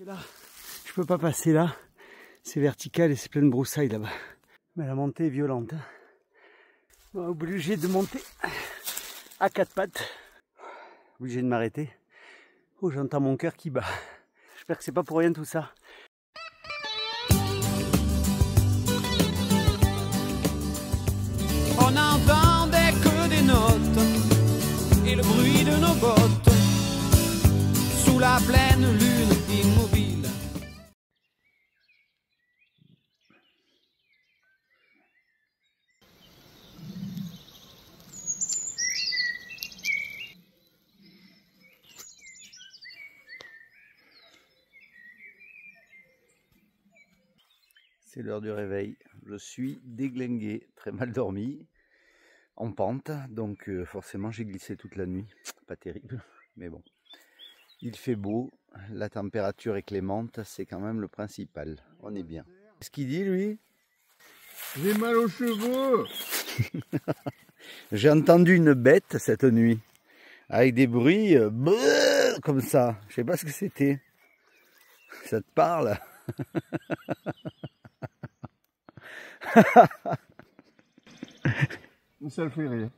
Là, je peux pas passer là, c'est vertical et c'est plein de broussailles là-bas. Mais la montée est violente. On est obligé de monter à quatre pattes. Obligé de m'arrêter. Oh, j'entends mon cœur qui bat. J'espère que c'est pas pour rien tout ça. On n'entendait que des notes et le bruit de nos bottes sous la pleine lune immobile. C'est l'heure du réveil. Je suis déglingué, très mal dormi, en pente, donc forcément j'ai glissé toute la nuit. Pas terrible, mais bon. Il fait beau, la température est clémente, c'est quand même le principal. On est bien. Qu'est-ce qu'il dit lui? J'ai mal aux cheveux. J'ai entendu une bête cette nuit, avec des bruits comme ça. Je sais pas ce que c'était. Ça te parle? Ça le fait rire.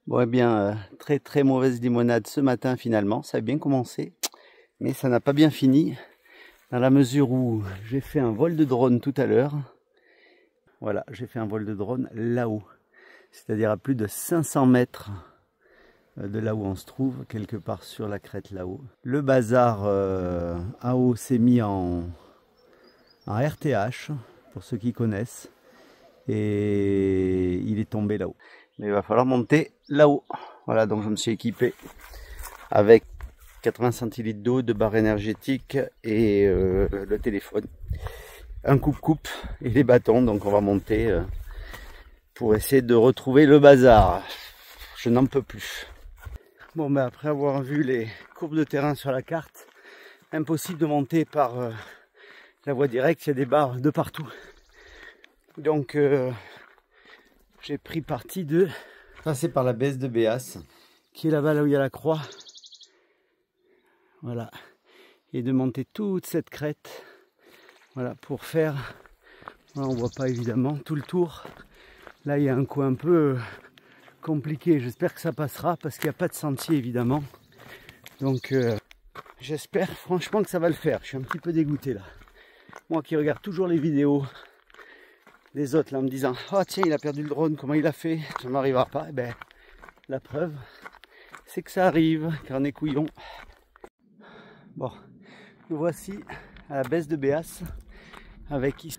Bon, eh bien, très mauvaise limonade ce matin finalement. Ça a bien commencé, mais ça n'a pas bien fini, dans la mesure où j'ai fait un vol de drone tout à l'heure. Voilà, j'ai fait un vol de drone là-haut, c'est-à-dire à plus de 500 mètres de là où on se trouve, quelque part sur la crête là-haut. Le bazar à haut s'est mis en RTH, pour ceux qui connaissent, et il est tombé là-haut. Mais il va falloir monter là-haut. Voilà, donc je me suis équipé avec 80 centilitres d'eau, de barres énergétiques et le téléphone. Un coupe-coupe et les bâtons, donc on va monter pour essayer de retrouver le bazar. Je n'en peux plus. Bon, ben après avoir vu les courbes de terrain sur la carte, impossible de monter par la voie directe, il y a des barres de partout. Donc j'ai pris parti de passer par la baisse de Béas, qui est là-bas, là où il y a la croix. Voilà. Et de monter toute cette crête. Voilà, pour faire, voilà, on voit pas évidemment tout le tour. Là, il y a un coin un peu compliqué. J'espère que ça passera parce qu'il n'y a pas de sentier évidemment. Donc j'espère franchement que ça va le faire. Je suis un petit peu dégoûté là. Moi qui regarde toujours les vidéos des autres là en me disant oh tiens, il a perdu le drone, comment il a fait, ça ne m'arrivera pas. Et ben la preuve c'est que ça arrive car on est couillon. Bon, nous voici à la baisse de Béas avec ici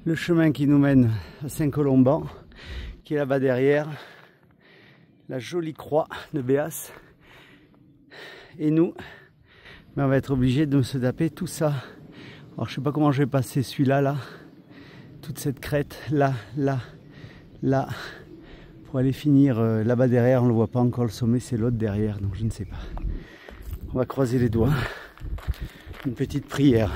le chemin qui nous mène à Saint-Colomban, qui est là-bas derrière, la jolie croix de Béas. Et nous, mais on va être obligé de se taper tout ça. Alors je sais pas comment je vais passer celui-là là, toute cette crête là, pour aller finir là-bas derrière. On ne le voit pas encore, le sommet c'est l'autre derrière, donc je ne sais pas. On va croiser les doigts. une petite prière.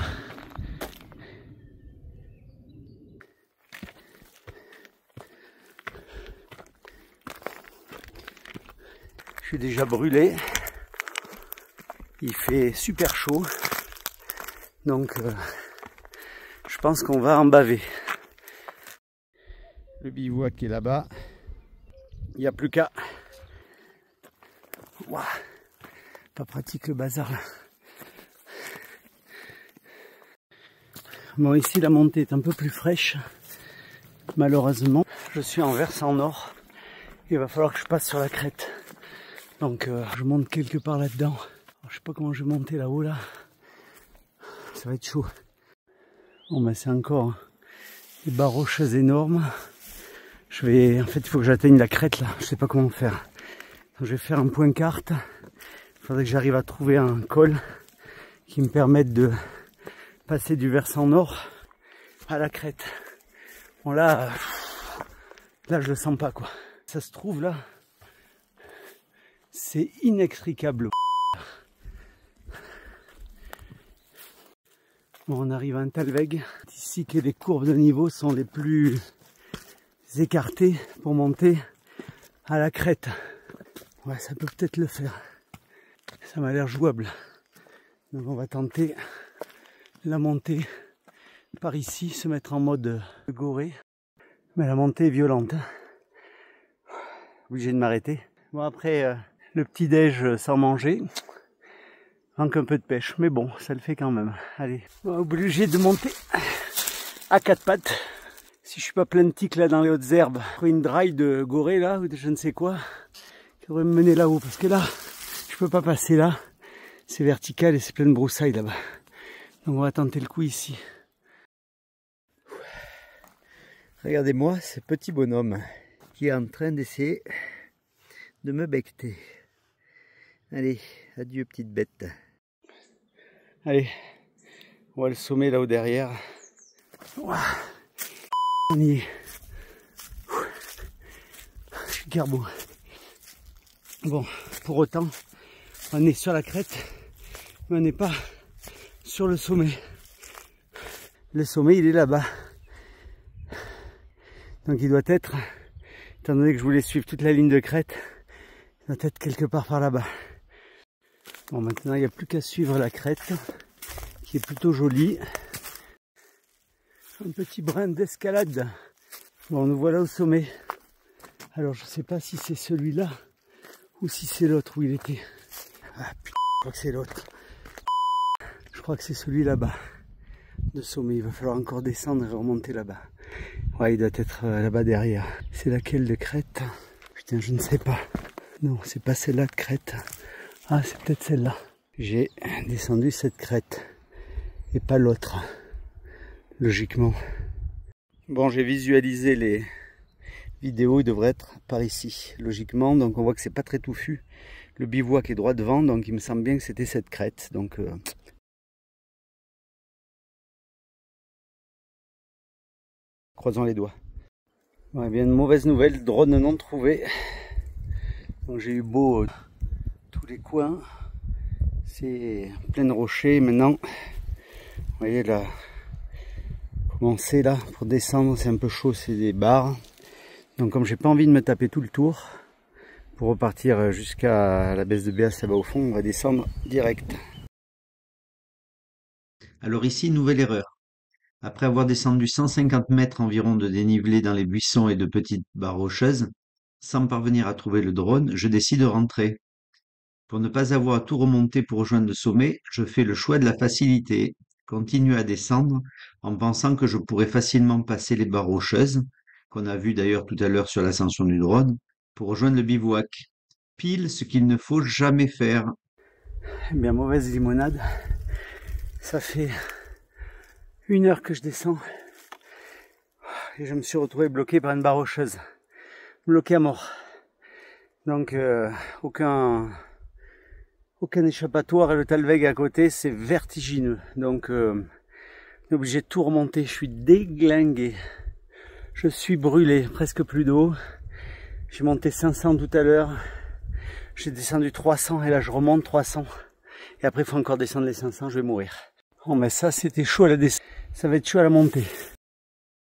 Je suis déjà brûlé. Il fait super chaud. Donc je pense qu'on va en baver. Le bivouac est là-bas. Il n'y a plus qu'à. Ouah, pas pratique le bazar là. Bon, ici la montée est un peu plus fraîche. Malheureusement, je suis en versant nord. Il va falloir que je passe sur la crête. Donc je monte quelque part là-dedans. Je sais pas comment je vais monter là-haut là. Ça va être chaud. Bon ben c'est encore des barres rocheuses énormes. En fait il faut que j'atteigne la crête là. Je sais pas comment faire. Donc, je vais faire un point carte. Il faudrait que j'arrive à trouver un col qui me permette de passer du versant nord à la crête. Bon là je le sens pas quoi. Ça se trouve là. C'est inextricable. Bon, on arrive à un Talweg. Ici que les courbes de niveau sont les plus écartées pour monter à la crête. Ouais, ça peut peut-être le faire. Ça m'a l'air jouable. Donc on va tenter la montée par ici, se mettre en mode goré. Mais la montée est violente. Obligé de m'arrêter. Bon après le petit déj sans manger. Manque un peu de pêche, mais bon, ça le fait quand même. Allez, on va obligé de monter à quatre pattes. Si je suis pas plein de tiques là dans les hautes herbes, une draille de gorée là, ou de je ne sais quoi, qui devrait me mener là-haut. Parce que là, je peux pas passer là. C'est vertical et c'est plein de broussailles là-bas. Donc on va tenter le coup ici. Regardez-moi ce petit bonhomme qui est en train d'essayer de me becqueter. Allez, adieu petite bête. Allez, on va le sommet là-haut derrière. Ouah, on y est. Je suis carbo. Bon, pour autant, on est sur la crête, mais on n'est pas sur le sommet. Le sommet, il est là-bas. Donc il doit être, étant donné que je voulais suivre toute la ligne de crête, il doit être quelque part par là-bas. Bon, maintenant il n'y a plus qu'à suivre la crête, qui est plutôt jolie. Un petit brin d'escalade. Bon, nous voilà au sommet. Alors je ne sais pas si c'est celui-là ou si c'est l'autre où il était. Ah putain, je crois que c'est l'autre. Je crois que c'est celui là-bas, de sommet. Il va falloir encore descendre et remonter là-bas. Ouais, il doit être là-bas derrière. C'est laquelle de crête? Putain, je ne sais pas. Non, c'est pas celle-là de crête. Ah, c'est peut-être celle-là. J'ai descendu cette crête et pas l'autre, logiquement. Bon, j'ai visualisé les vidéos, il devrait être par ici, logiquement. Donc on voit que c'est pas très touffu. Le bivouac est droit devant, donc il me semble bien que c'était cette crête. Donc croisons les doigts. Bon, eh bien, une mauvaise nouvelle, drone non trouvé. Donc j'ai eu beau tous les coins, c'est plein de rochers. Maintenant, vous voyez là, commencer là pour descendre, c'est un peu chaud, c'est des barres. Donc comme j'ai pas envie de me taper tout le tour, pour repartir jusqu'à la baisse de Béas là-bas au fond, on va descendre direct. Alors ici, nouvelle erreur. Après avoir descendu 150 mètres environ de dénivelé dans les buissons et de petites barres rocheuses, sans parvenir à trouver le drone, je décide de rentrer. Pour ne pas avoir à tout remonter pour rejoindre le sommet, je fais le choix de la facilité, continue à descendre en pensant que je pourrais facilement passer les barres rocheuses, qu'on a vu d'ailleurs tout à l'heure sur l'ascension du drone, pour rejoindre le bivouac. Pile ce qu'il ne faut jamais faire. Eh bien, mauvaise limonade. Ça fait 1 heure que je descends et je me suis retrouvé bloqué par une barre rocheuse. Bloqué à mort. Donc aucun échappatoire et le Talweg à côté, c'est vertigineux. Donc on est obligé de tout remonter. Je suis déglingué. Je suis brûlé, presque plus d'eau. J'ai monté 500 tout à l'heure. J'ai descendu 300 et là je remonte 300. Et après il faut encore descendre les 500, je vais mourir. Oh mais ça c'était chaud à la descente, ça va être chaud à la montée.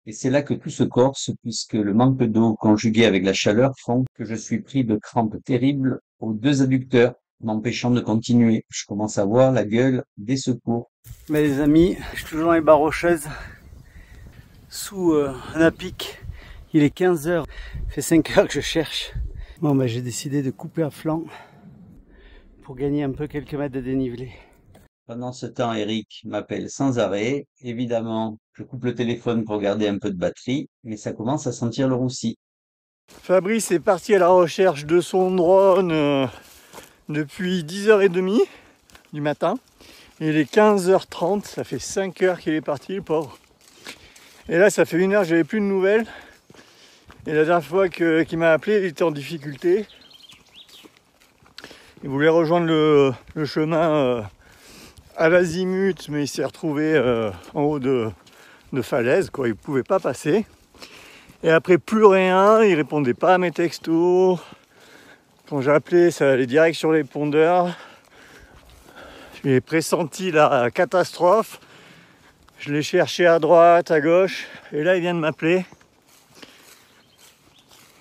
Et c'est là que tout se corse, puisque le manque d'eau conjugué avec la chaleur font que je suis pris de crampes terribles aux 2 adducteurs, m'empêchant de continuer. Je commence à voir la gueule des secours. Mais les amis, je suis toujours dans les barres rocheuses, sous un apic. Il est 15 h, ça fait 5 heures que je cherche. Bon ben j'ai décidé de couper à flanc pour gagner un peu quelques mètres de dénivelé. Pendant ce temps, Eric m'appelle sans arrêt. Évidemment, je coupe le téléphone pour garder un peu de batterie, mais ça commence à sentir le roussi. Fabrice est parti à la recherche de son drone depuis 10h30 du matin. Il est 15h30, ça fait 5 heures qu'il est parti, le pauvre. Et là, ça fait 1 heure que j'avais plus de nouvelles. Et la dernière fois qu'il m'a appelé, il était en difficulté. Il voulait rejoindre le chemin à l'azimut, mais il s'est retrouvé en haut de falaise, quoi. Il ne pouvait pas passer. Et après, plus rien, il répondait pas à mes textos. Quand j'ai appelé, ça allait direct sur les pondeurs. J'ai pressenti la catastrophe. Je l'ai cherché à droite, à gauche, et là il vient de m'appeler.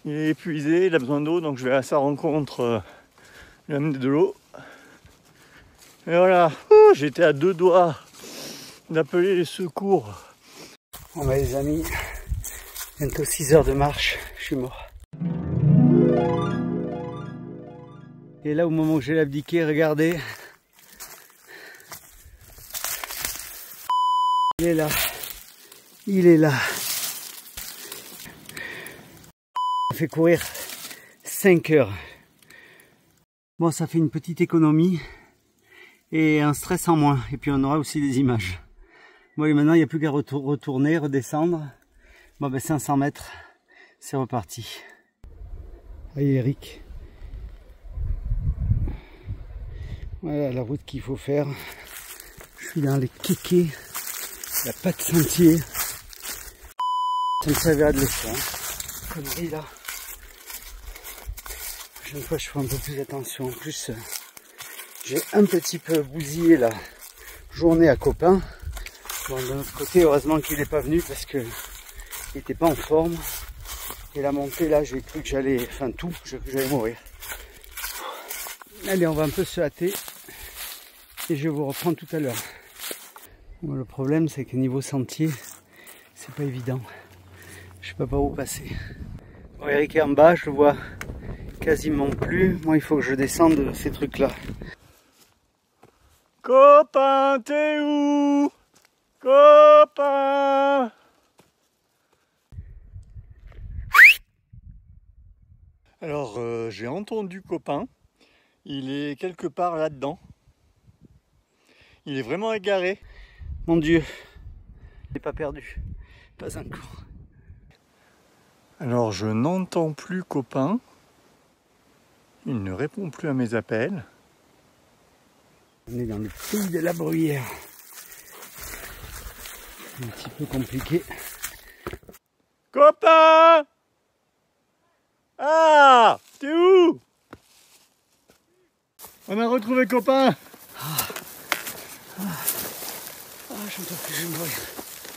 Il est épuisé, il a besoin d'eau, donc je vais à sa rencontre, lui amener de l'eau. Et voilà, j'étais à 2 doigts d'appeler les secours. Bon bah les amis, bientôt 6 heures de marche, je suis mort. Et là au moment où j'ai abdiqué, regardez. Il est là. Il est là. Ça fait courir 5 heures. Bon, ça fait une petite économie et un stress en moins. Et puis on aura aussi des images. Bon, et maintenant il n'y a plus qu'à retourner, redescendre. Bon, ben 500 mètres, c'est reparti. Allez Eric. Voilà la route qu'il faut faire. Je suis dans les kékés. Il n'y a pas de sentier. Ça me servira de leçon. Comme dit là. La prochaine fois je ferai un peu plus attention. En plus, j'ai un petit peu bousillé la journée à copain. Bon, de l'autre côté, heureusement qu'il n'est pas venu parce que il n'était pas en forme. Et la montée là, j'ai cru que j'allais, j'ai cru que j'allais mourir. Allez, on va un peu se hâter. Et je vous reprends tout à l'heure. Bon, le problème, c'est que niveau sentier, c'est pas évident. Je sais pas par où passer. Bon, Eric est en bas, je le vois quasiment plus. Moi, il faut que je descende ces trucs-là. Copain, t'es où? Copain! Alors, j'ai entendu copain. Il est quelque part là-dedans. Il est vraiment égaré. Mon Dieu, il n'est pas perdu. Pas encore. Alors, je n'entends plus copain. Il ne répond plus à mes appels. On est dans le pays de la bruyère. Un petit peu compliqué. Copain! Ah! T'es où? On a retrouvé copain! Je ne peux plus, je vais mourir.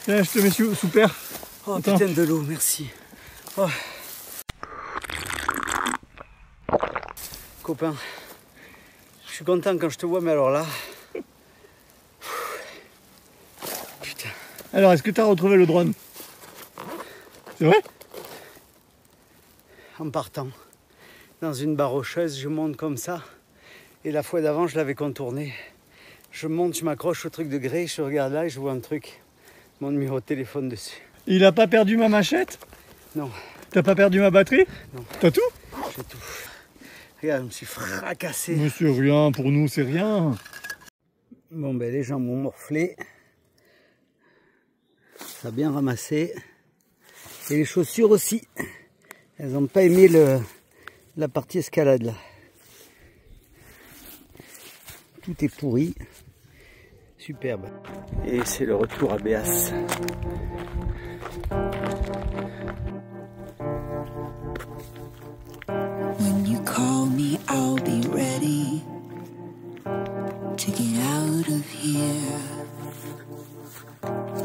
Tiens, je te mets sous père. Oh Attends. putain de l'eau, merci. Oh. Copain, je suis content quand je te vois, mais alors là... Putain. Alors, est-ce que tu as retrouvé le drone? C'est vrai? En partant, dans une barre rocheuse, je monte comme ça. Et la fois d'avant, je l'avais contourné. Je monte, je m'accroche au truc de grès, je regarde là et je vois un truc. Mon numéro de téléphone dessus. Il a pas perdu ma machette? Non. T'as pas perdu ma batterie? Non. T'as tout? J'ai tout. Regarde, je me suis fracassé. Mais c'est rien, pour nous c'est rien. Bon ben les jambes ont morflé. Ça a bien ramassé. Et les chaussures aussi. Elles n'ont pas aimé la partie escalade là. Tout est pourri. Superbe. Et c'est le retour à Béas. When you call me, I'll be ready to get out of here.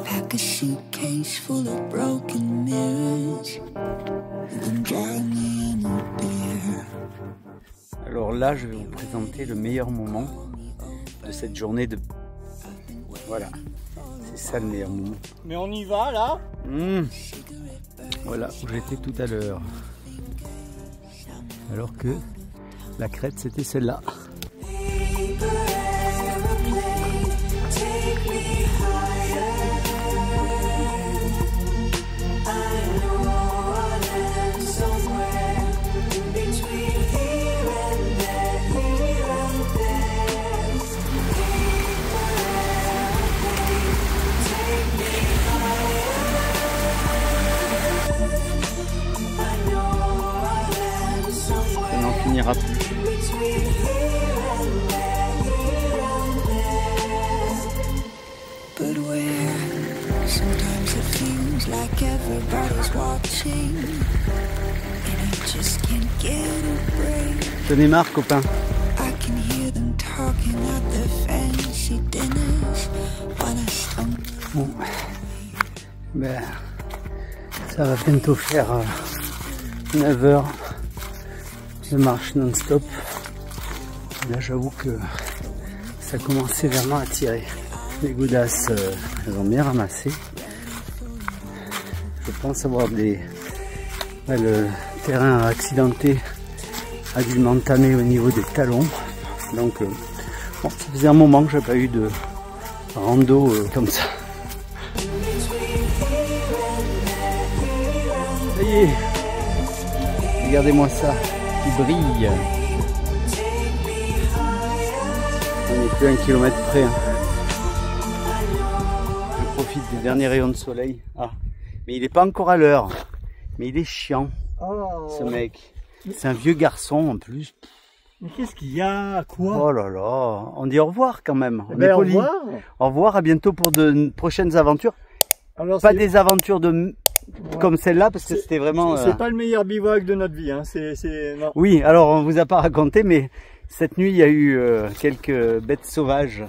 Pack a suitcase full of broken mirrors. You can drive me in a beer. Alors là, je vais vous présenter le meilleur moment de cette journée de... Voilà, c'est ça le meilleur moment. Mais on y va là. Voilà où j'étais tout à l'heure. Alors que la crête, c'était celle-là. On n'ira plus. But where sometimes it feels like everybody's watching, and I just can't get a break. J'en ai marre, copain. I can hear them talking at their fancy dinners when I stumble. Bon, ben, ça va bientôt faire 9 heures de marche non-stop. Là, j'avoue que ça commence sévèrement à tirer. Les godasses, elles ont bien ramassé. Je pense avoir le terrain accidenté a dû m'entamer au niveau des talons. Donc, bon, ça faisait un moment que j'ai pas eu de rando comme ça. Ça y est, regardez-moi ça, qui brille. On n'est plus à 1 kilomètre près. Hein. Je profite des derniers rayons de soleil. Ah, mais il n'est pas encore à l'heure. Mais il est chiant, ce mec. C'est un vieux garçon en plus. Mais qu'est-ce qu'il y a? Quoi? Oh là là, on dit au revoir quand même. On ben, est poli. au revoir. Au revoir, à bientôt pour de prochaines aventures. Alors, pas des aventures de comme celle-là, parce que c'était vraiment... C'est pas le meilleur bivouac de notre vie. Hein. Non. Oui, alors on vous a pas raconté, mais cette nuit, il y a eu quelques bêtes sauvages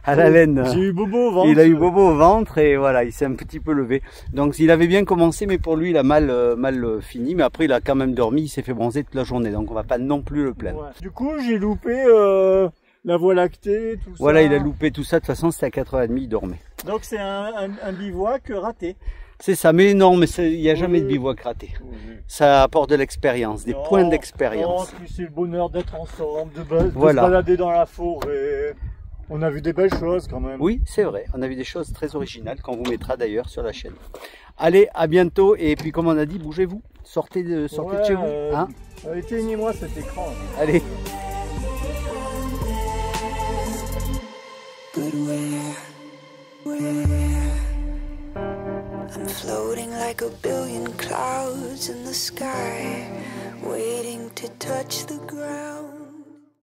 à la laine. J'ai eu Bobo au ventre. Il a eu Bobo au ventre et voilà, il s'est un petit peu levé. Donc il avait bien commencé, mais pour lui, il a mal fini. Mais après, il a quand même dormi, il s'est fait bronzer toute la journée. Donc on va pas non plus le plaindre. Ouais. Du coup, j'ai loupé la Voie lactée, tout ça. Voilà, il a loupé tout ça. De toute façon, c'était à 4h30, il dormait. Donc c'est un bivouac raté. C'est ça, mais non, mais il n'y a jamais de bivouac raté. Oui. Ça apporte de l'expérience, des points d'expérience. Non, puis c'est le bonheur d'être ensemble, de Voilà. se balader dans la forêt. On a vu des belles choses quand même. Oui, c'est vrai. On a vu des choses très originales qu'on vous mettra d'ailleurs sur la chaîne. Allez, à bientôt. Et puis, comme on a dit, bougez-vous. Sortez de chez vous. Hein, éteignez-moi cet écran. allez. But where I'm floating like a billion clouds in the sky, waiting to touch the ground.